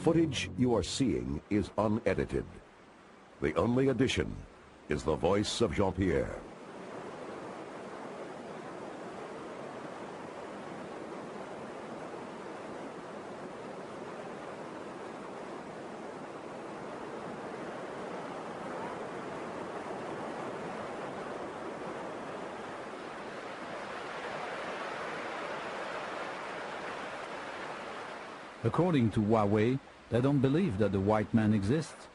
footage you are seeing is unedited. The only addition is the voice of Jean-Pierre. According to Huawei, they don't believe that the white man exists.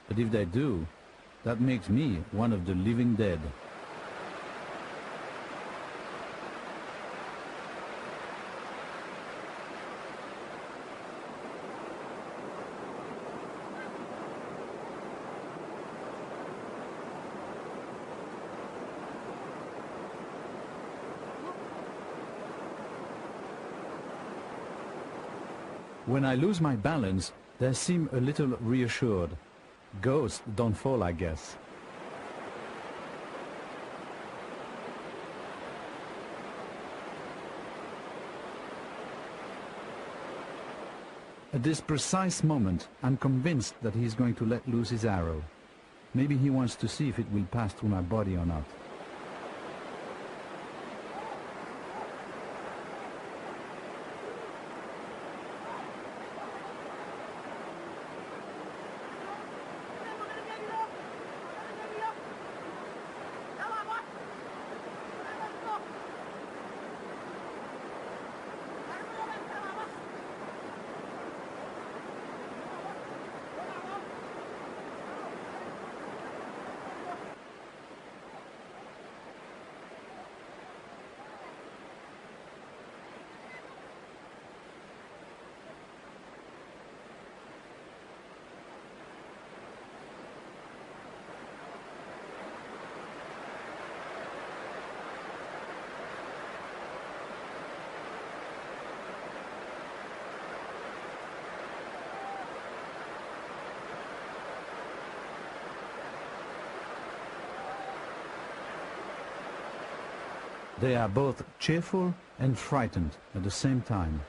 But if they do, that makes me one of the living dead. When I lose my balance, they seem a little reassured. Ghosts don't fall, I guess. At this precise moment, I'm convinced that he's going to let loose his arrow. Maybe he wants to see if it will pass through my body or not. They are both cheerful and frightened at the same time.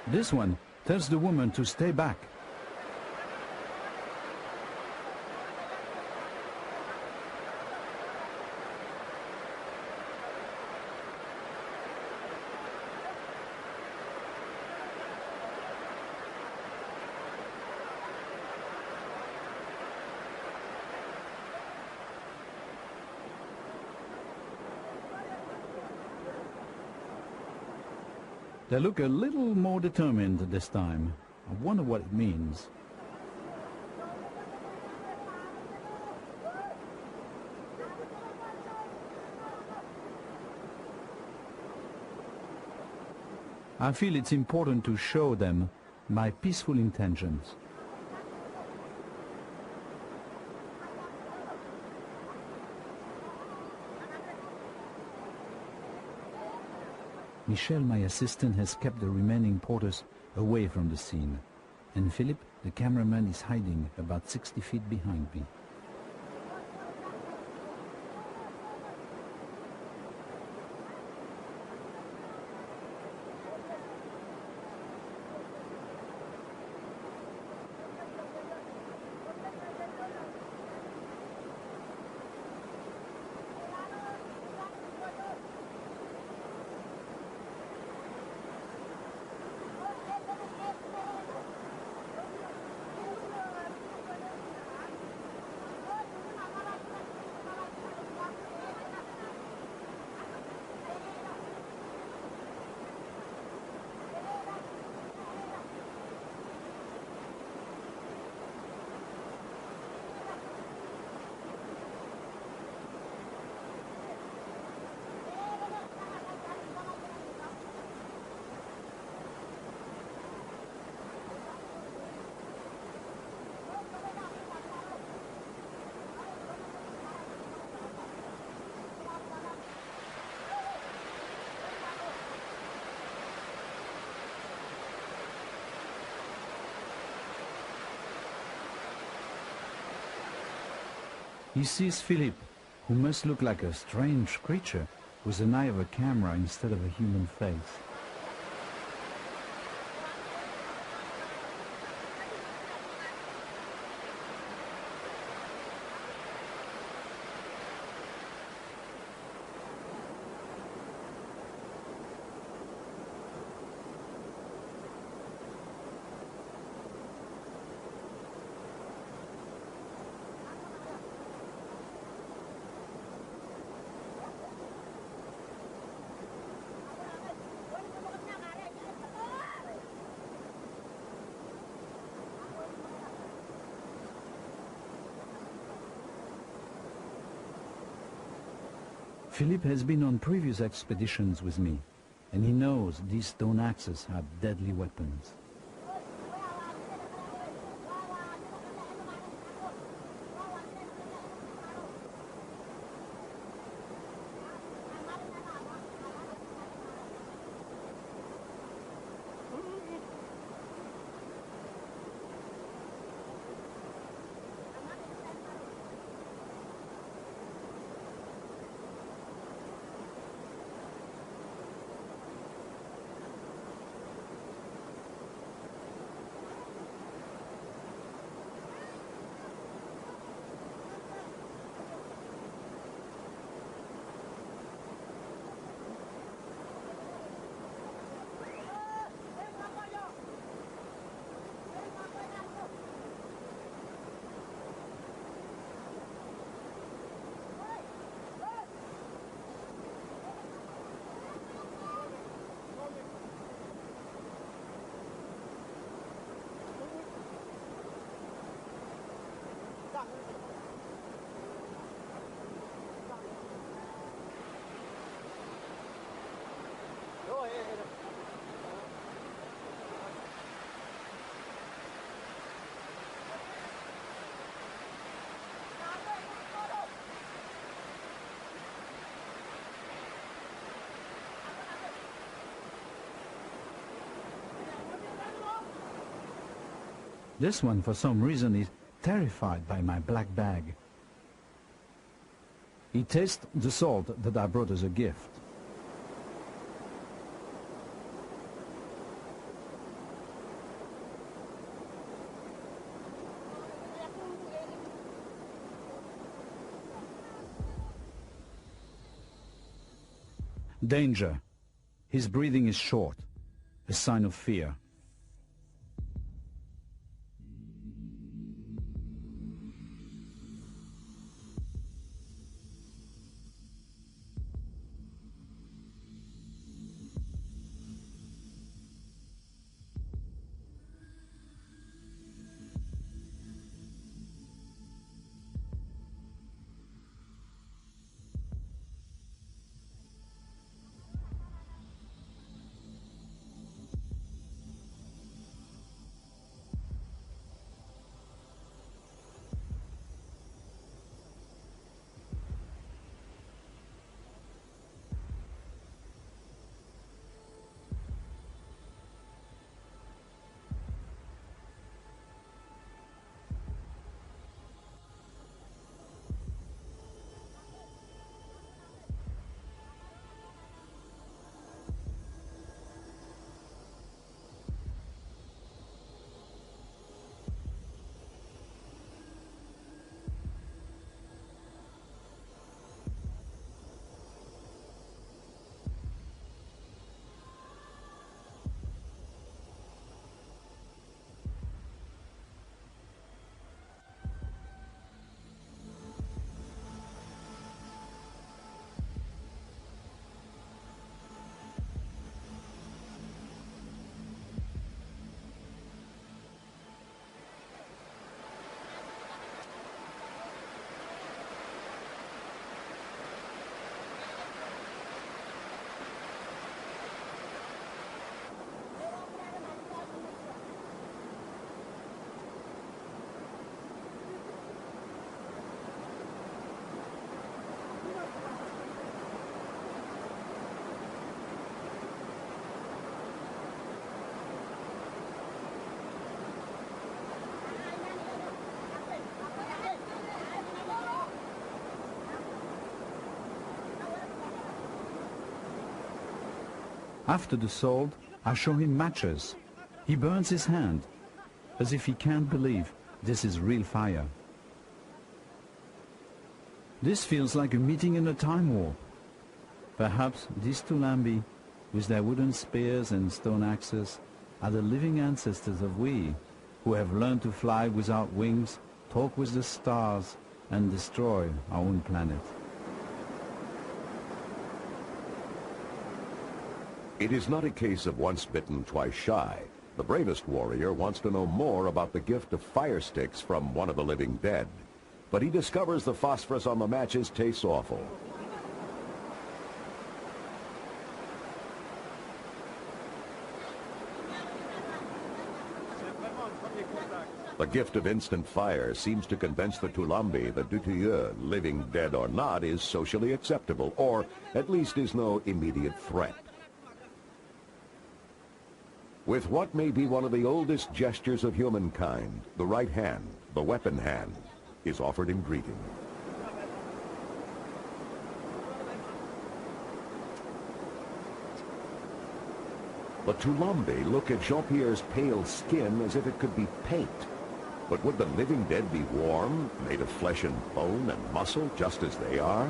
This one tells the woman to stay back. They look a little more determined this time. I wonder what it means. I feel it's important to show them my peaceful intentions. Michel, my assistant, has kept the remaining porters away from the scene, and Philip, the cameraman, is hiding about 60 feet behind me. He sees Philippe, who must look like a strange creature with an eye of a camera instead of a human face. Philippe has been on previous expeditions with me, and he knows these stone axes are deadly weapons. This one, for some reason, is terrified by my black bag. He tastes the salt that I brought as a gift. Danger. His breathing is short, a sign of fear. After the salt, I show him matches. He burns his hand, as if he can't believe this is real fire. This feels like a meeting in a time warp. Perhaps these Toulambi, with their wooden spears and stone axes, are the living ancestors of we, who have learned to fly without wings, talk with the stars, and destroy our own planet. It is not a case of once bitten, twice shy. The bravest warrior wants to know more about the gift of fire sticks from one of the living dead. But he discovers the phosphorus on the matches tastes awful. The gift of instant fire seems to convince the Toulambi that Dutilleux, living dead or not, is socially acceptable, or at least is no immediate threat. With what may be one of the oldest gestures of humankind, the right hand, the weapon hand, is offered in greeting. The Toulambi look at Jean-Pierre's pale skin as if it could be paint. But would the living dead be warm, made of flesh and bone and muscle, just as they are?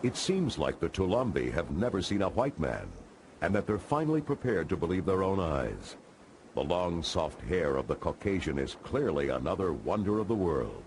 It seems like the Toulambi have never seen a white man, and that they're finally prepared to believe their own eyes. The long, soft hair of the Caucasian is clearly another wonder of the world.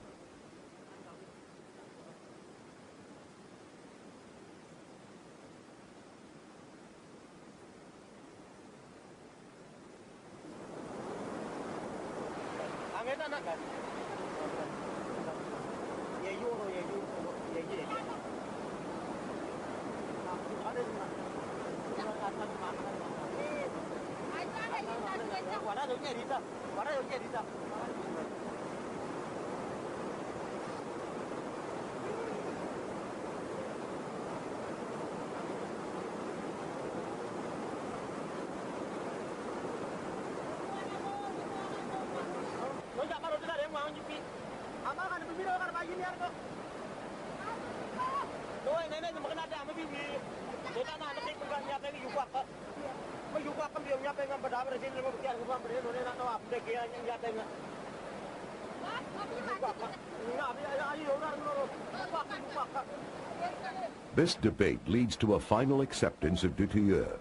This debate leads to a final acceptance of Dutilleux,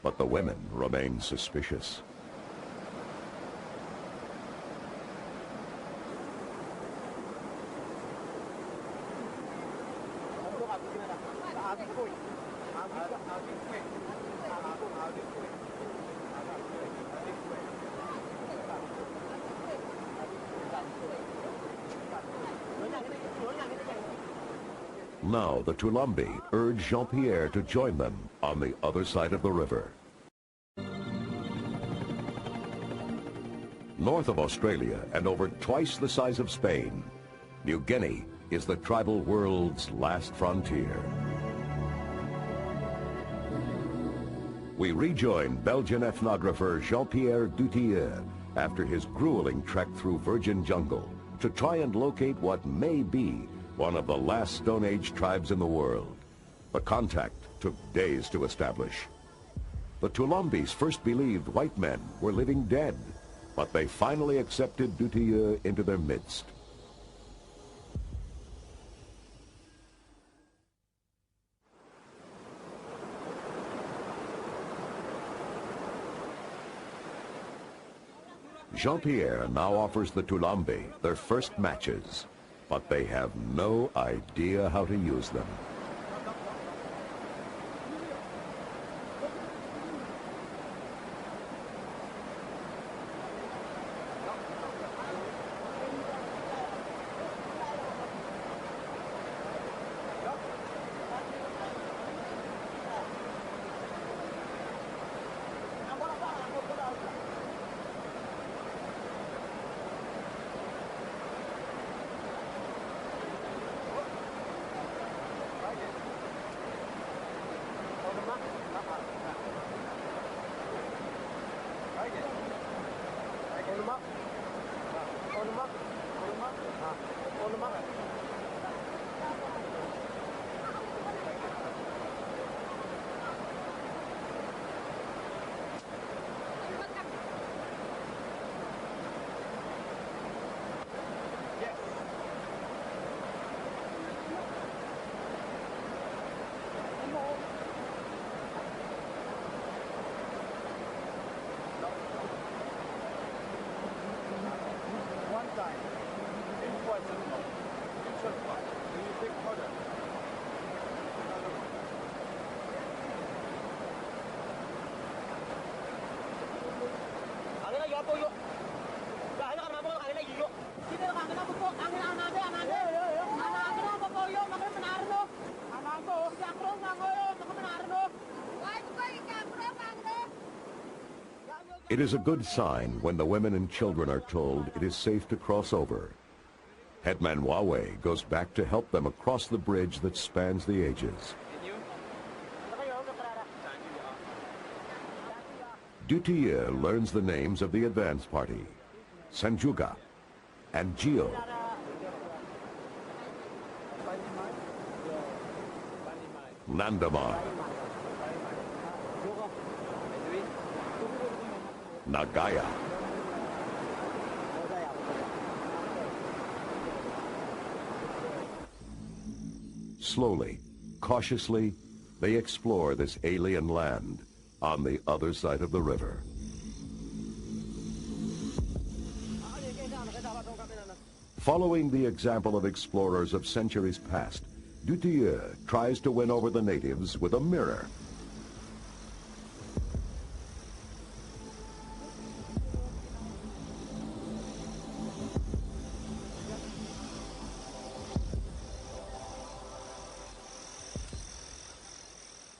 but the women remain suspicious. Now the Toulambi urge Jean-Pierre to join them on the other side of the river. North of Australia and over twice the size of Spain, New Guinea is the tribal world's last frontier. We rejoin Belgian ethnographer Jean-Pierre Dutilleux after his grueling trek through virgin jungle to try and locate what may be one of the last Stone Age tribes in the world. The contact took days to establish. The Toulambis first believed white men were living dead, but they finally accepted Dutilleux into their midst. Jean-Pierre now offers the Toulambi their first matches, but they have no idea how to use them. It is a good sign when the women and children are told it is safe to cross over. Headman Wawe goes back to help them across the bridge that spans the ages. Dutier learns the names of the advance party, Sanjuga and Gio. Nandamar, Nagaya, slowly, cautiously, they explore this alien land on the other side of the river. Following the example of explorers of centuries past, Dutier tries to win over the natives with a mirror.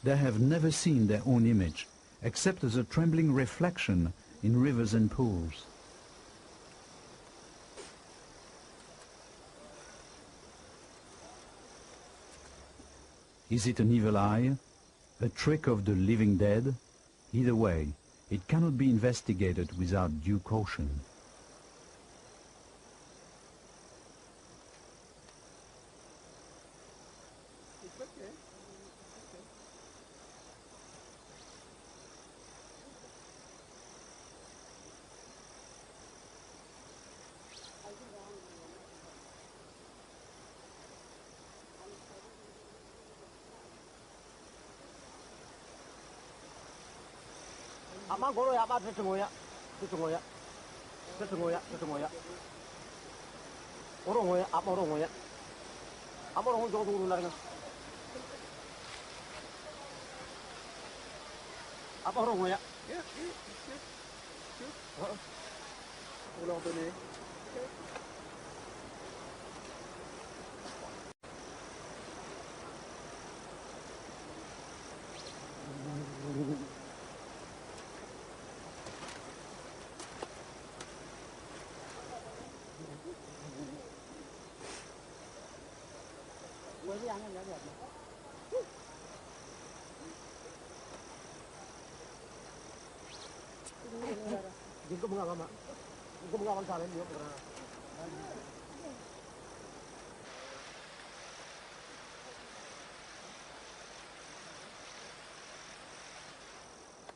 They have never seen their own image, except as a trembling reflection in rivers and pools. Is it an evil eye? A trick of the living dead? Either way, it cannot be investigated without due caution.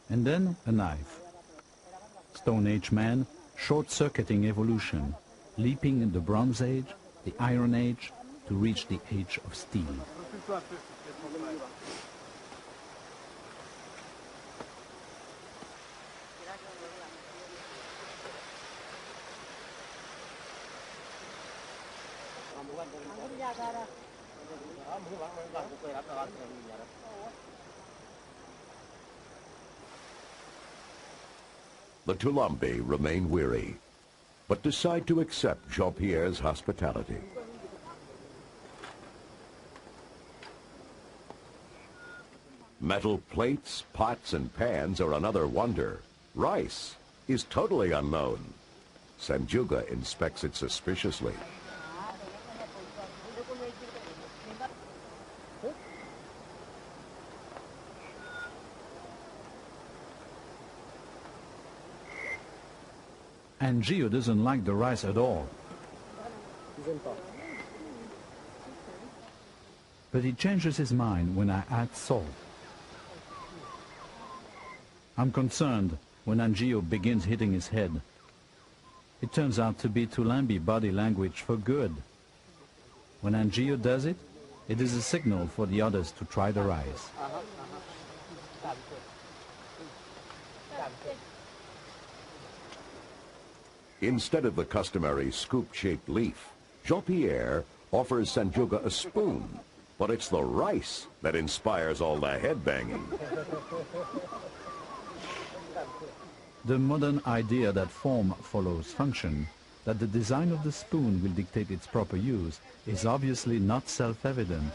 And then a knife. Stone Age man, short-circuiting evolution, leaping in the Bronze Age, the Iron Age, to reach the Age of Steel. The Toulambi remain weary, but decide to accept Jean-Pierre's hospitality. Metal plates, pots, and pans are another wonder. Rice is totally unknown. Sanjuga inspects it suspiciously. And Gio doesn't like the rice at all. But he changes his mind when I add salt. I'm concerned when Angio begins hitting his head. It turns out to be Toulambi body language for good. When Angio does it, it is a signal for the others to try the rice. Instead of the customary scoop-shaped leaf, Jean-Pierre offers Sanjuga a spoon, but it's the rice that inspires all the head-banging. The modern idea that form follows function, that the design of the spoon will dictate its proper use, is obviously not self-evident.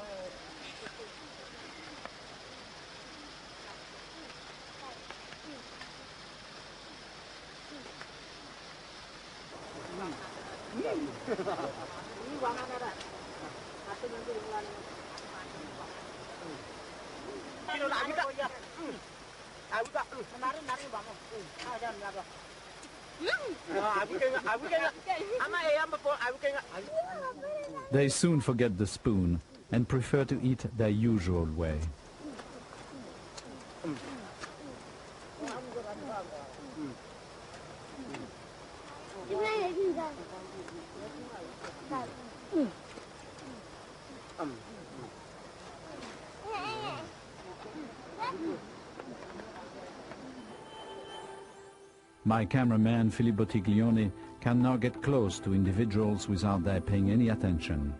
They soon forget the spoon and prefer to eat their usual way. My cameraman Philippe Bottiglione can now get close to individuals without their paying any attention.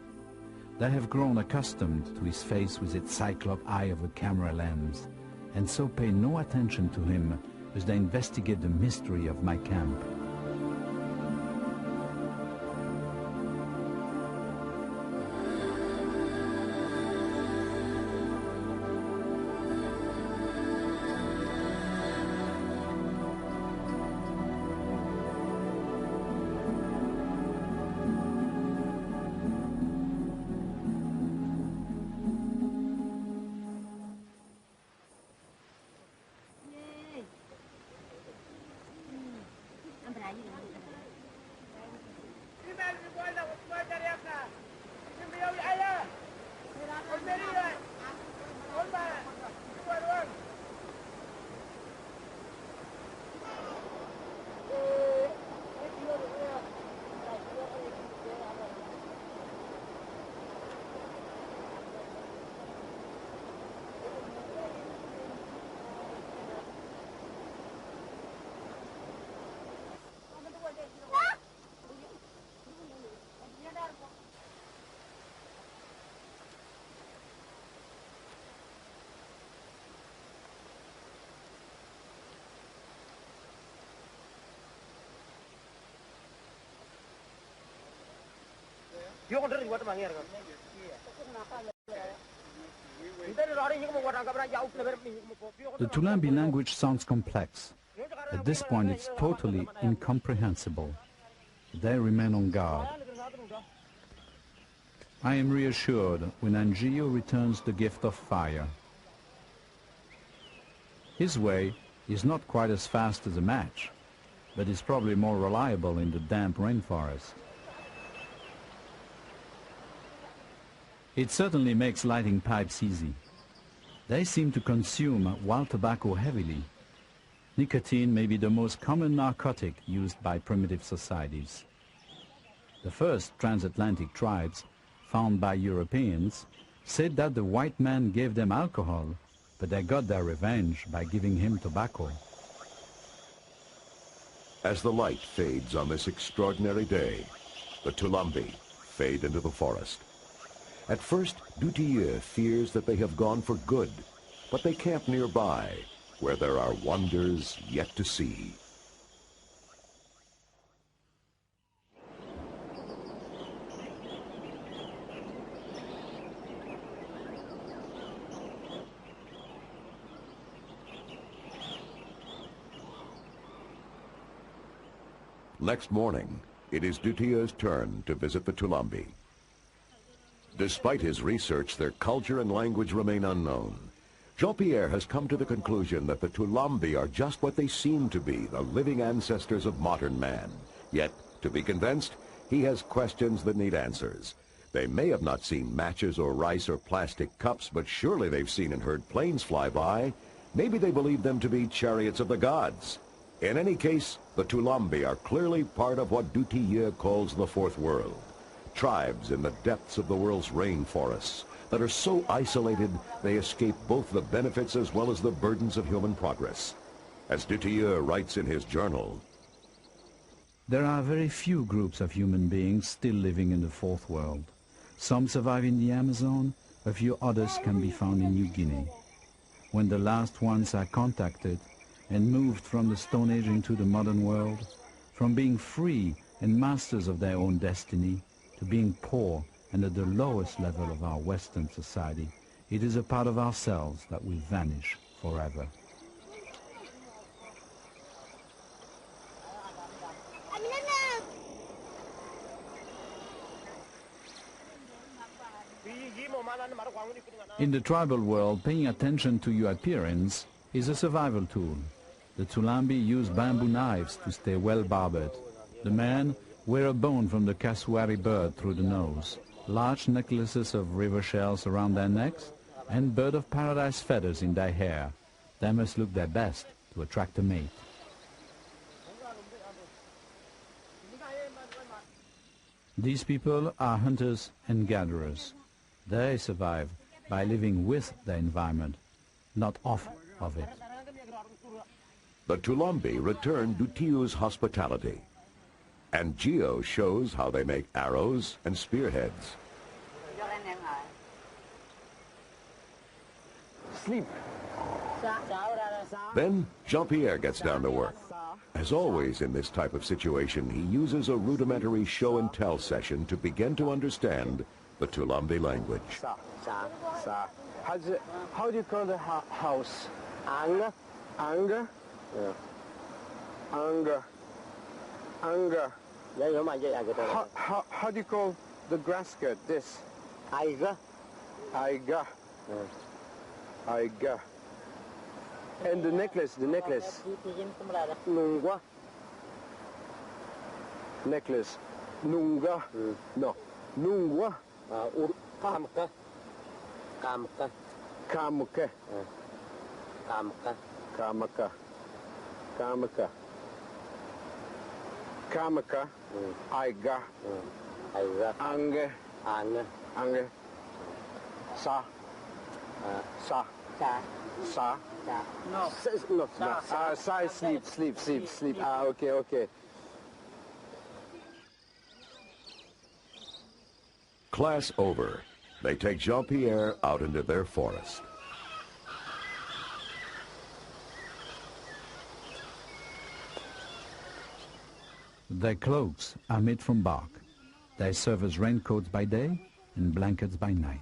They have grown accustomed to his face with its cyclop eye of a camera lens, and so pay no attention to him as they investigate the mystery of my camp. The Toulambi language sounds complex. At this point it's totally incomprehensible. They remain on guard. I am reassured when Angu returns the gift of fire. His way is not quite as fast as a match, but is probably more reliable in the damp rainforest. It certainly makes lighting pipes easy. They seem to consume wild tobacco heavily. Nicotine may be the most common narcotic used by primitive societies. The first transatlantic tribes, found by Europeans, said that the white man gave them alcohol, but they got their revenge by giving him tobacco. As the light fades on this extraordinary day, the Toulambi fade into the forest. At first, Dutilleux fears that they have gone for good, but they camp nearby, where there are wonders yet to see. Next morning, it is Dutilleux's turn to visit the Toulambi. Despite his research, their culture and language remain unknown. Jean-Pierre has come to the conclusion that the Toulambi are just what they seem to be, the living ancestors of modern man. Yet, to be convinced, he has questions that need answers. They may have not seen matches or rice or plastic cups, but surely they've seen and heard planes fly by. Maybe they believe them to be chariots of the gods. In any case, the Toulambi are clearly part of what Dutilleux calls the Fourth World. Tribes in the depths of the world's rainforests that are so isolated they escape both the benefits as well as the burdens of human progress. As Dutilleux writes in his journal, there are very few groups of human beings still living in the Fourth World. Some survive in the Amazon, a few others can be found in New Guinea. When the last ones are contacted and moved from the Stone Age into the modern world, from being free and masters of their own destiny, to being poor and at the lowest level of our Western society, it is a part of ourselves that will vanish forever. In the tribal world, paying attention to your appearance is a survival tool. The Toulambi use bamboo knives to stay well barbed. The men wear a bone from the cassowary bird through the nose, large necklaces of river shells around their necks, and bird of paradise feathers in their hair. They must look their best to attract a mate. These people are hunters and gatherers. They survive by living with the environment, not off of it. The Toulambi return Dutiu's hospitality, and Gio shows how they make arrows and spearheads. Sleep. Then Jean-Pierre gets down to work. As always in this type of situation, he uses a rudimentary show-and-tell session to begin to understand the Toulambi language. How do you call the house? Änga? Änga? Yeah. Änga. Änga. How do you call the grass skirt? This? Aiga. Aiga. Aiga. And the necklace, Nunga. Necklace. Nunga. No. Nunga. Kamka. Kamka. Kamka. Kamka. Kamka. Kamka. Kamka. Aiga. Aiga. Ange. Ange. Ange. Sa. Sa. Sa. Sa. No. No. Sa. Sleep. Okay. Class over. They take Jean-Pierre out into their forest. Their cloaks are made from bark. They serve as raincoats by day and blankets by night.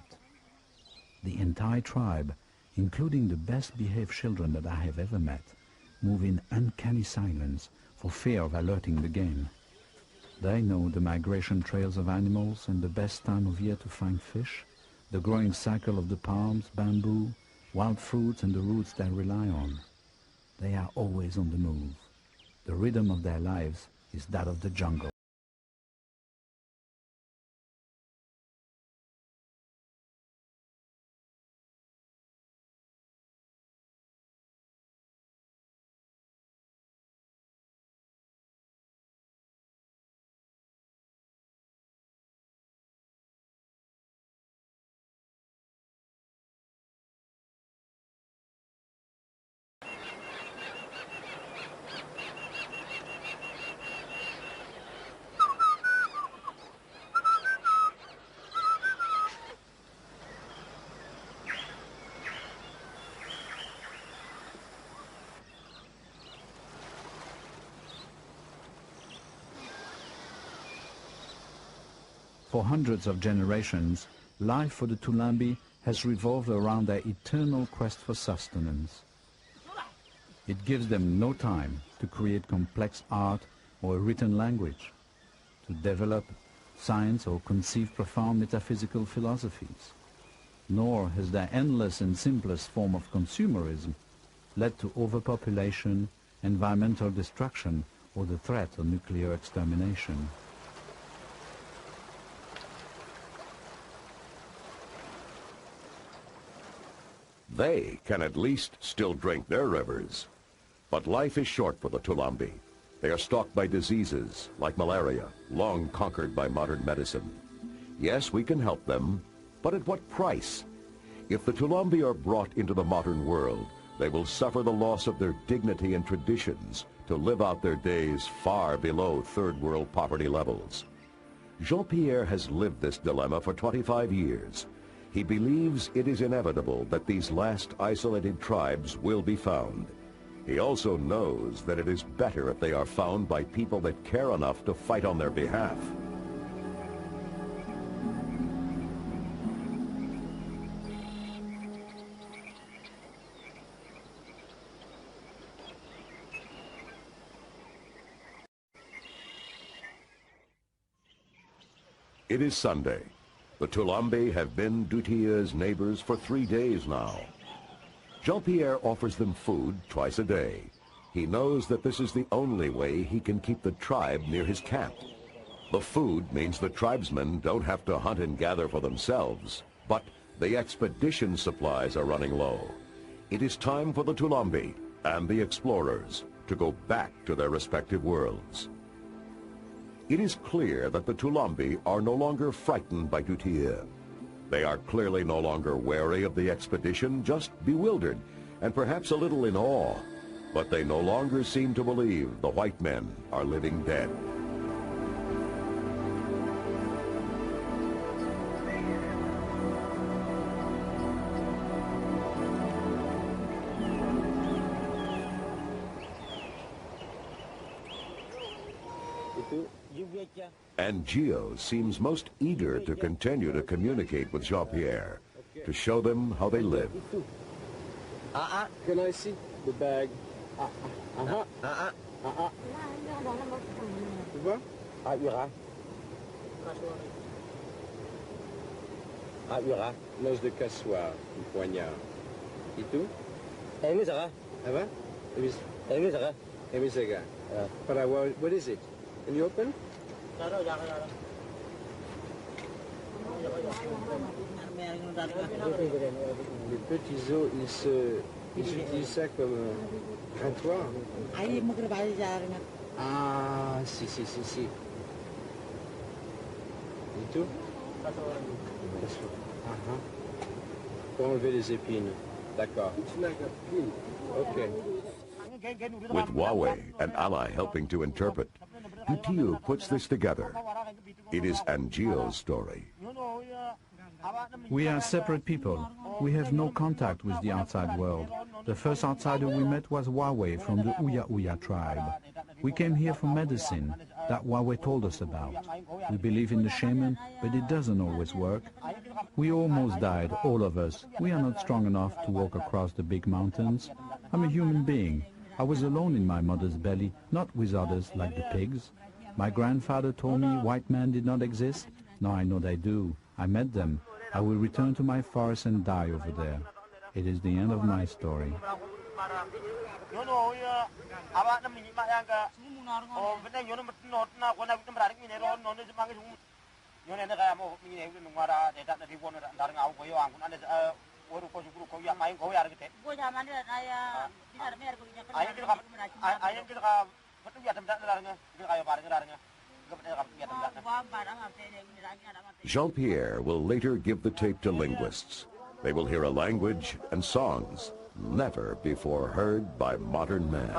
The entire tribe, including the best behaved children that I have ever met, move in uncanny silence for fear of alerting the game. They know the migration trails of animals and the best time of year to find fish, the growing cycle of the palms, bamboo, wild fruits and the roots they rely on. They are always on the move. The rhythm of their lives is that of the jungle. For hundreds of generations, life for the Toulambi has revolved around their eternal quest for sustenance. It gives them no time to create complex art or a written language, to develop science or conceive profound metaphysical philosophies. Nor has their endless and simplest form of consumerism led to overpopulation, environmental destruction, or the threat of nuclear extermination. They can at least still drink their rivers. But life is short for the Toulambi. They are stalked by diseases like malaria, long conquered by modern medicine. Yes, we can help them, but at what price? If the Toulambi are brought into the modern world, they will suffer the loss of their dignity and traditions to live out their days far below third world poverty levels. Jean-Pierre has lived this dilemma for 25 years. He believes it is inevitable that these last isolated tribes will be found. He also knows that it is better if they are found by people that care enough to fight on their behalf. It is Sunday. The Toulambi have been Dutille's neighbors for 3 days now. Jean-Pierre offers them food twice a day. He knows that this is the only way he can keep the tribe near his camp. The food means the tribesmen don't have to hunt and gather for themselves, but the expedition supplies are running low. It is time for the Toulambi and the explorers to go back to their respective worlds. It is clear that the Toulambi are no longer frightened by Dutille. They are clearly no longer wary of the expedition, just bewildered and perhaps a little in awe. But they no longer seem to believe the white men are living dead. And Gio seems most eager to continue to communicate with Jean-Pierre, to show them how they live. Can I see the bag? Tu vois? L'os de cassoir, un poignard. Et tout? Ça va? What is it? Can you open? Les petits os, ils utilisent ça comme grattoir. Ah, si. Et tout? Pour enlever les épines. D'accord. Okay. With Huawei, an ally helping to interpret, Dutille puts this together. It is Angio's story. We are separate people. We have no contact with the outside world. The first outsider we met was Huawei from the Uya Uya tribe. We came here for medicine that Huawei told us about. We believe in the shaman, but it doesn't always work. We almost died, all of us. We are not strong enough to walk across the big mountains. I'm a human being. I was alone in my mother's belly, not with others like the pigs. My grandfather told me white men did not exist. Now I know they do. I met them. I will return to my forest and die over there. It is the end of my story. Jean-Pierre will later give the tape to linguists. They will hear a language and songs never before heard by modern man.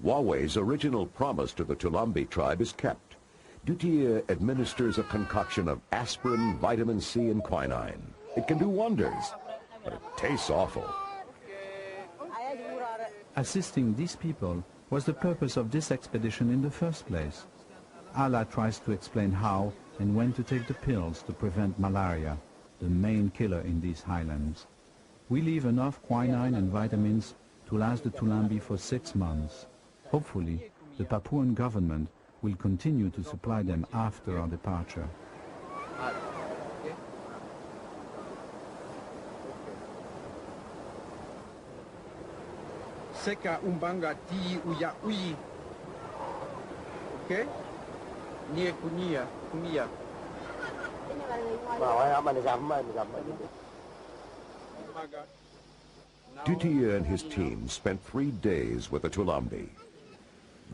Huawei's original promise to the Toulambi tribe is kept. Dutille administers a concoction of aspirin, vitamin C, and quinine. It can do wonders, but it tastes awful. Assisting these people was the purpose of this expedition in the first place. Allah tries to explain how and when to take the pills to prevent malaria, the main killer in these highlands. We leave enough quinine and vitamins to last the Toulambi for 6 months. Hopefully, the Papuan government will continue to supply them after our departure. Seka umbanga ti uya ui. Okay? Nia kunia, kunia. Dutia and his team spent 3 days with the Toulambi.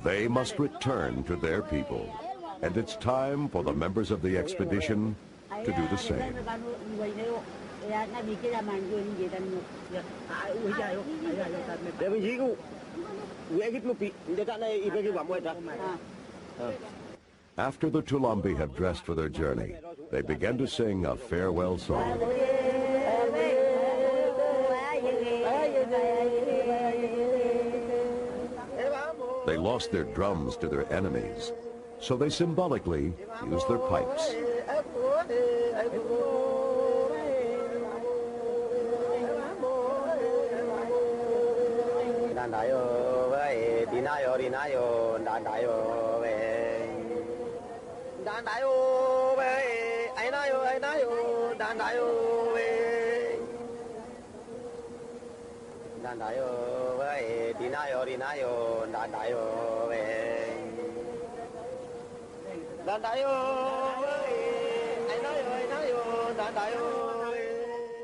They must return to their people, and it's time for the members of the expedition to do the same. After the Toulambi have dressed for their journey, they began to sing a farewell song. They lost their drums to their enemies, so they symbolically used their pipes.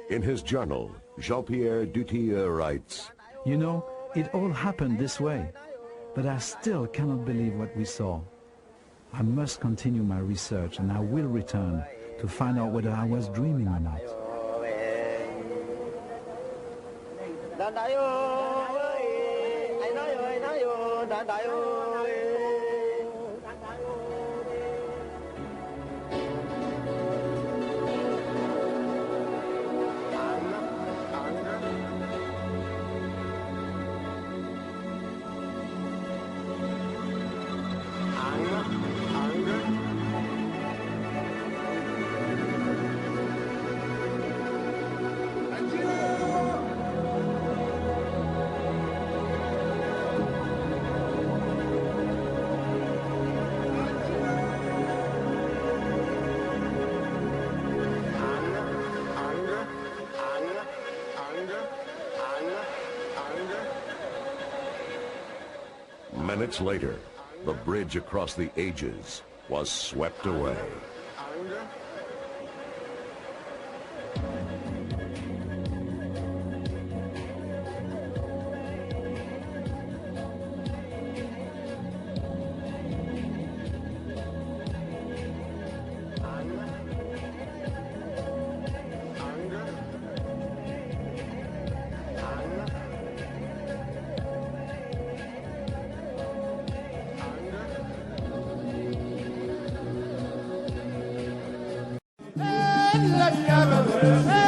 In his journal, Jean-Pierre Dutia writes, "You know, it all happened this way, but I still cannot believe what we saw. I must continue my research, and I will return to find out whether I was dreaming or not." Minutes later, the bridge across the ages was swept away. Let's go.